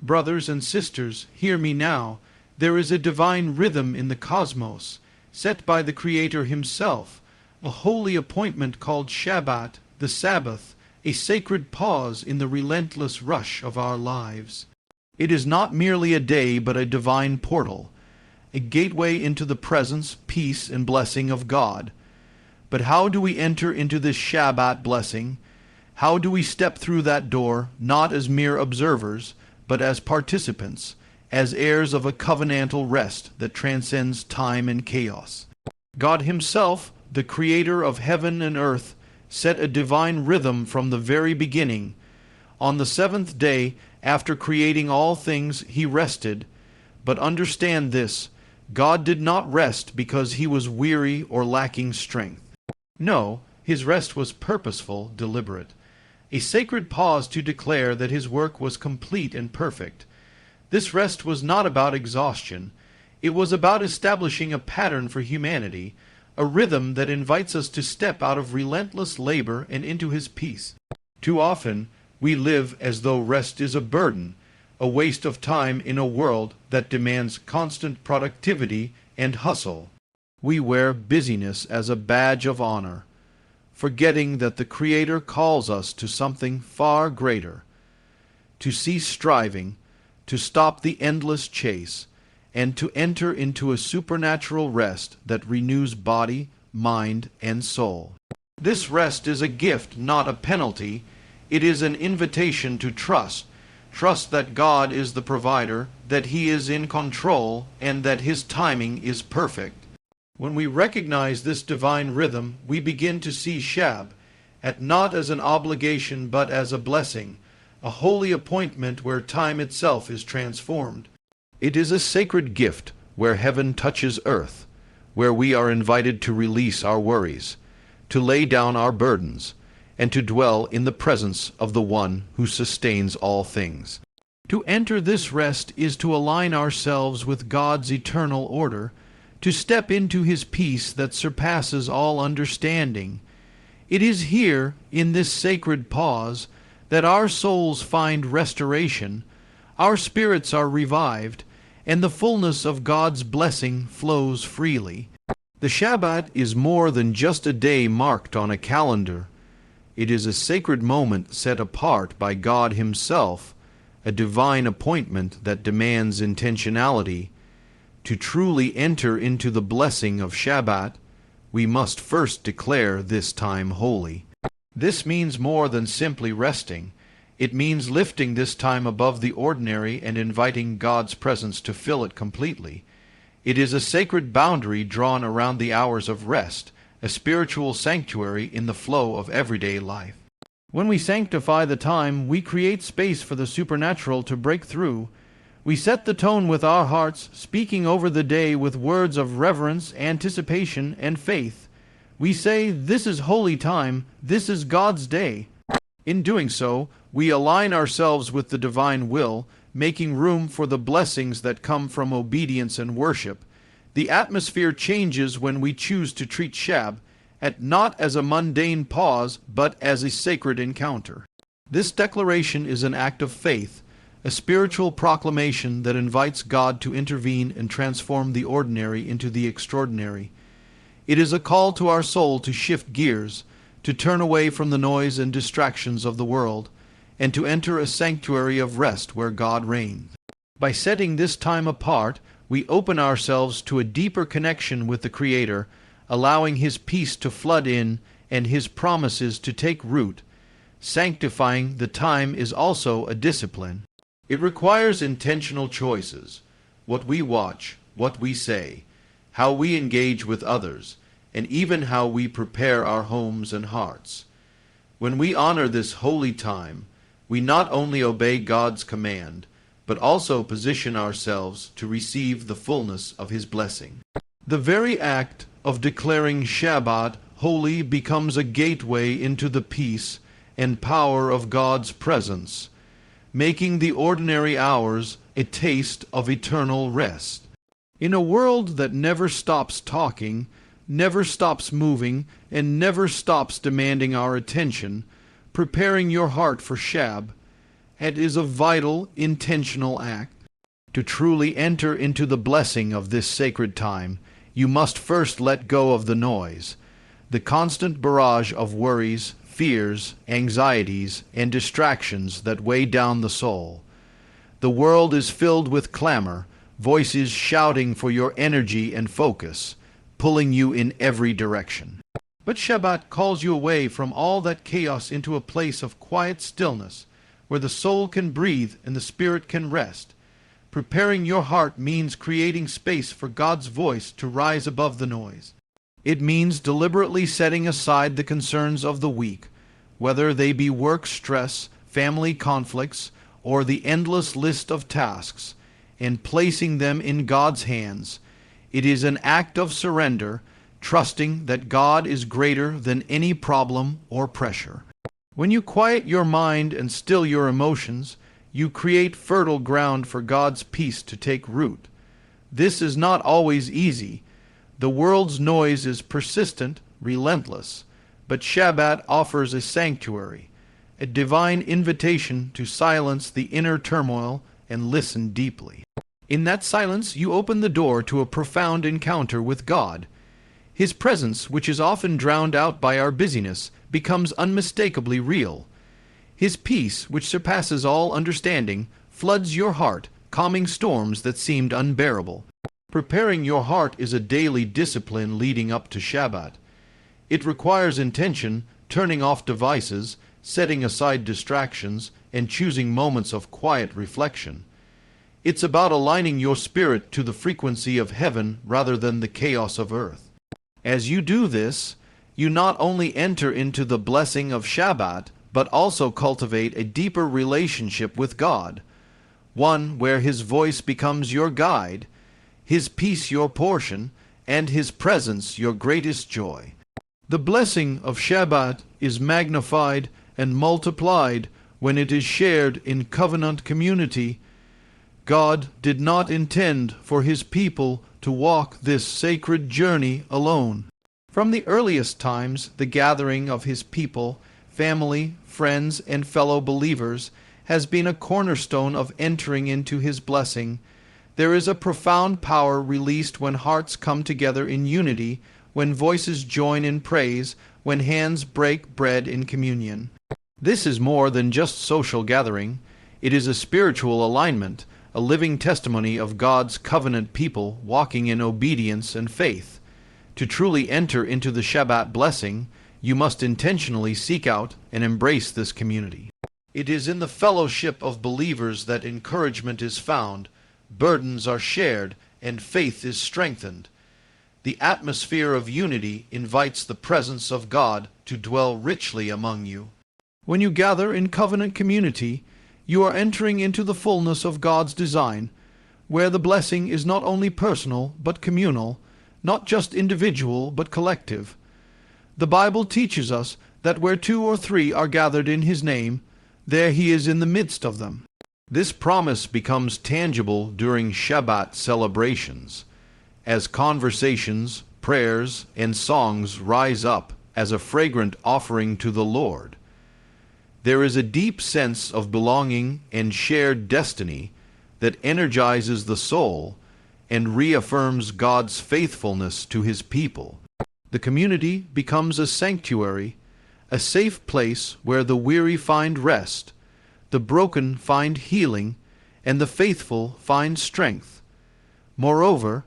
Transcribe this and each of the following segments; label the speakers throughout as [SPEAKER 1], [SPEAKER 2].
[SPEAKER 1] Brothers and sisters, hear me now. There is a divine rhythm in the cosmos, set by the Creator himself, a holy appointment called Shabbat, the Sabbath, a sacred pause in the relentless rush of our lives. It is not merely a day, but a divine portal, a gateway into the presence, peace, and blessing of God. But how do we enter into this Shabbat blessing? How do we step through that door, not as mere observers, but as participants, as heirs of a covenantal rest that transcends time and chaos? God himself, the Creator of heaven and earth, set a divine rhythm from the very beginning. On the seventh day, after creating all things, he rested. But understand this, God did not rest because he was weary or lacking strength. No, his rest was purposeful, deliberate, a sacred pause to declare that his work was complete and perfect. This rest was not about exhaustion. It was about establishing a pattern for humanity, a rhythm that invites us to step out of relentless labor and into his peace. Too often, we live as though rest is a burden, a waste of time in a world that demands constant productivity and hustle. We wear busyness as a badge of honor, forgetting that the Creator calls us to something far greater, to cease striving, to stop the endless chase, and to enter into a supernatural rest that renews body, mind, and soul. This rest is a gift, not a penalty. It is an invitation to trust. Trust that God is the provider, that he is in control, and that his timing is perfect. When we recognize this divine rhythm, we begin to see Shab, not as an obligation but as a blessing, a holy appointment where time itself is transformed. It is a sacred gift where heaven touches earth, where we are invited to release our worries, to lay down our burdens, and to dwell in the presence of the One who sustains all things. To enter this rest is to align ourselves with God's eternal order, to step into his peace that surpasses all understanding. It is here, in this sacred pause, that our souls find restoration, our spirits are revived, and the fullness of God's blessing flows freely. The Shabbat is more than just a day marked on a calendar. It is a sacred moment set apart by God himself, a divine appointment that demands intentionality. To truly enter into the blessing of Shabbat, we must first declare this time holy. This means more than simply resting. It means lifting this time above the ordinary and inviting God's presence to fill it completely. It is a sacred boundary drawn around the hours of rest, a spiritual sanctuary in the flow of everyday life. When we sanctify the time, we create space for the supernatural to break through. We set the tone with our hearts, speaking over the day with words of reverence, anticipation, and faith. We say, "This is holy time, this is God's day." In doing so, we align ourselves with the divine will, making room for the blessings that come from obedience and worship. The atmosphere changes when we choose to treat Shab not as a mundane pause, but as a sacred encounter. This declaration is an act of faith, a spiritual proclamation that invites God to intervene and transform the ordinary into the extraordinary. It is a call to our soul to shift gears, to turn away from the noise and distractions of the world, and to enter a sanctuary of rest where God reigns. By setting this time apart, we open ourselves to a deeper connection with the Creator, allowing his peace to flood in and his promises to take root. Sanctifying the time is also a discipline. It requires intentional choices, what we watch, what we say, how we engage with others, and even how we prepare our homes and hearts. When we honor this holy time, we not only obey God's command, but also position ourselves to receive the fullness of his blessing. The very act of declaring Shabbat holy becomes a gateway into the peace and power of God's presence, making the ordinary hours a taste of eternal rest. In a world that never stops talking, never stops moving, and never stops demanding our attention, preparing your heart for Shab, It is a vital, intentional act. To truly enter into the blessing of this sacred time, you must first let go of the noise, the constant barrage of worries, fears, anxieties, and distractions that weigh down the soul. The world is filled with clamor, voices shouting for your energy and focus, pulling you in every direction. But Shabbat calls you away from all that chaos into a place of quiet stillness, where the soul can breathe and the spirit can rest. Preparing your heart means creating space for God's voice to rise above the noise. It means deliberately setting aside the concerns of the week, whether they be work stress, family conflicts, or the endless list of tasks, and placing them in God's hands. It is an act of surrender, trusting that God is greater than any problem or pressure. When you quiet your mind and still your emotions, you create fertile ground for God's peace to take root. This is not always easy. The world's noise is persistent, relentless, but Shabbat offers a sanctuary, a divine invitation to silence the inner turmoil and listen deeply. In that silence, you open the door to a profound encounter with God. His presence, which is often drowned out by our busyness, becomes unmistakably real. His peace, which surpasses all understanding, floods your heart, calming storms that seemed unbearable. Preparing your heart is a daily discipline leading up to Shabbat. It requires intention, turning off devices, setting aside distractions, and choosing moments of quiet reflection. It's about aligning your spirit to the frequency of heaven rather than the chaos of earth. As you do this, you not only enter into the blessing of Shabbat, but also cultivate a deeper relationship with God, one where His voice becomes your guide, His peace your portion, and His presence your greatest joy. The blessing of Shabbat is magnified and multiplied when it is shared in covenant community. God did not intend for His people to walk this sacred journey alone. From the earliest times, the gathering of His people, family, friends, and fellow believers has been a cornerstone of entering into His blessing. There is a profound power released when hearts come together in unity, when voices join in praise, when hands break bread in communion. This is more than just social gathering. It is a spiritual alignment, a living testimony of God's covenant people walking in obedience and faith. To truly enter into the Shabbat blessing, you must intentionally seek out and embrace this community. It is in the fellowship of believers that encouragement is found, burdens are shared, and faith is strengthened. The atmosphere of unity invites the presence of God to dwell richly among you. When you gather in covenant community, you are entering into the fullness of God's design, where the blessing is not only personal but communal, not just individual but collective. The Bible teaches us that where 2 or 3 are gathered in His name, there He is in the midst of them. This promise becomes tangible during Shabbat celebrations, as conversations, prayers, and songs rise up as a fragrant offering to the Lord. There is a deep sense of belonging and shared destiny that energizes the soul and reaffirms God's faithfulness to His people. The community becomes a sanctuary, a safe place where the weary find rest, the broken find healing, and the faithful find strength. Moreover,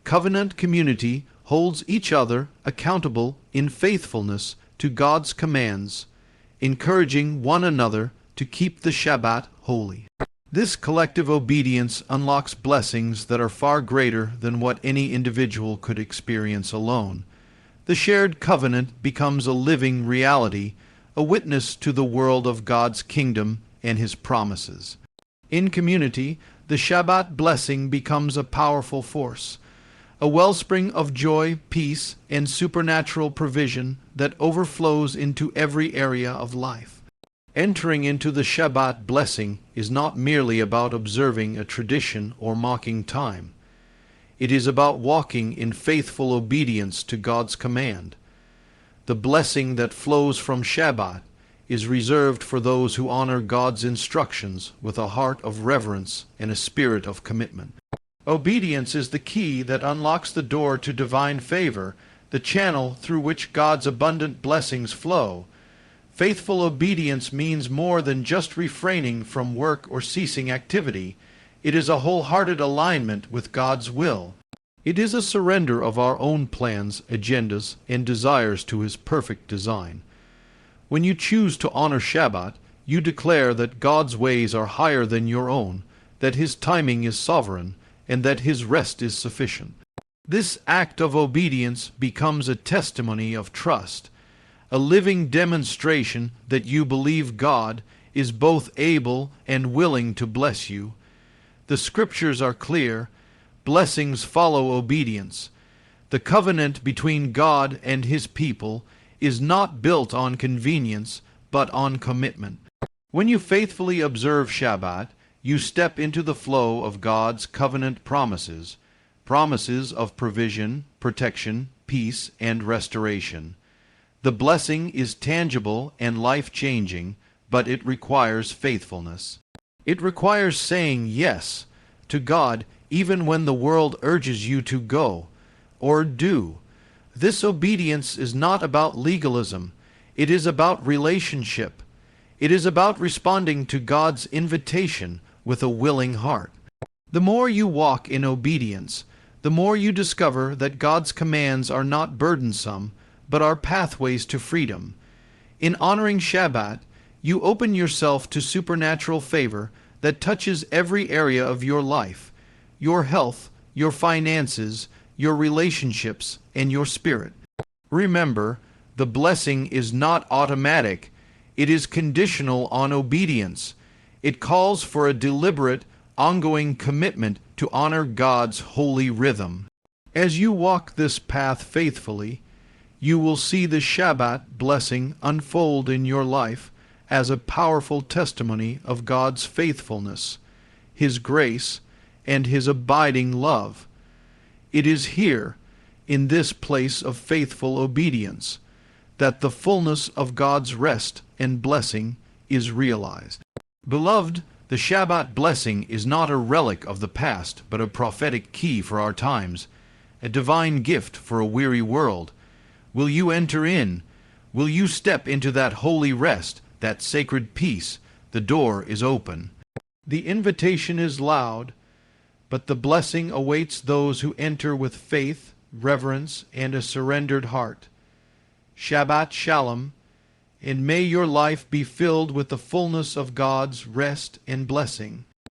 [SPEAKER 1] covenant community holds each other accountable in faithfulness to God's commands, encouraging one another to keep the Shabbat holy. This collective obedience unlocks blessings that are far greater than what any individual could experience alone. The shared covenant becomes a living reality, a witness to the world of God's kingdom and His promises. In community, the Shabbat blessing becomes a powerful force, a wellspring of joy, peace, and supernatural provision that overflows into every area of life. Entering into the Shabbat blessing is not merely about observing a tradition or mocking time. It is about walking in faithful obedience to God's command. The blessing that flows from Shabbat is reserved for those who honor God's instructions with a heart of reverence and a spirit of commitment. Obedience is the key that unlocks the door to divine favor, the channel through which God's abundant blessings flow. Faithful obedience means more than just refraining from work or ceasing activity. It is a wholehearted alignment with God's will. It is a surrender of our own plans, agendas, and desires to His perfect design. When you choose to honor Shabbat, you declare that God's ways are higher than your own, that His timing is sovereign, and that His rest is sufficient. This act of obedience becomes a testimony of trust, a living demonstration that you believe God is both able and willing to bless you. The Scriptures are clear. Blessings follow obedience. The covenant between God and His people is not built on convenience, but on commitment. When you faithfully observe Shabbat, you step into the flow of God's covenant promises, promises of provision, protection, peace, and restoration. The blessing is tangible and life-changing, but it requires faithfulness. It requires saying yes to God even when the world urges you to go or do. This obedience is not about legalism. It is about relationship. It is about responding to God's invitation with a willing heart. The more you walk in obedience, the more you discover that God's commands are not burdensome, but are pathways to freedom. In honoring Shabbat, you open yourself to supernatural favor that touches every area of your life, your health, your finances, your relationships, and your spirit. Remember, the blessing is not automatic. It is conditional on obedience. It calls for a deliberate, ongoing commitment to honor God's holy rhythm. As you walk this path faithfully, you will see the Shabbat blessing unfold in your life as a powerful testimony of God's faithfulness, His grace, and His abiding love. It is here, in this place of faithful obedience, that the fullness of God's rest and blessing is realized. Beloved, the Shabbat blessing is not a relic of the past, but a prophetic key for our times, a divine gift for a weary world. Will you enter in? Will you step into that holy rest, that sacred peace? The door is open. The invitation is loud, but the blessing awaits those who enter with faith, reverence, and a surrendered heart. Shabbat Shalom, and may your life be filled with the fullness of God's rest and blessing.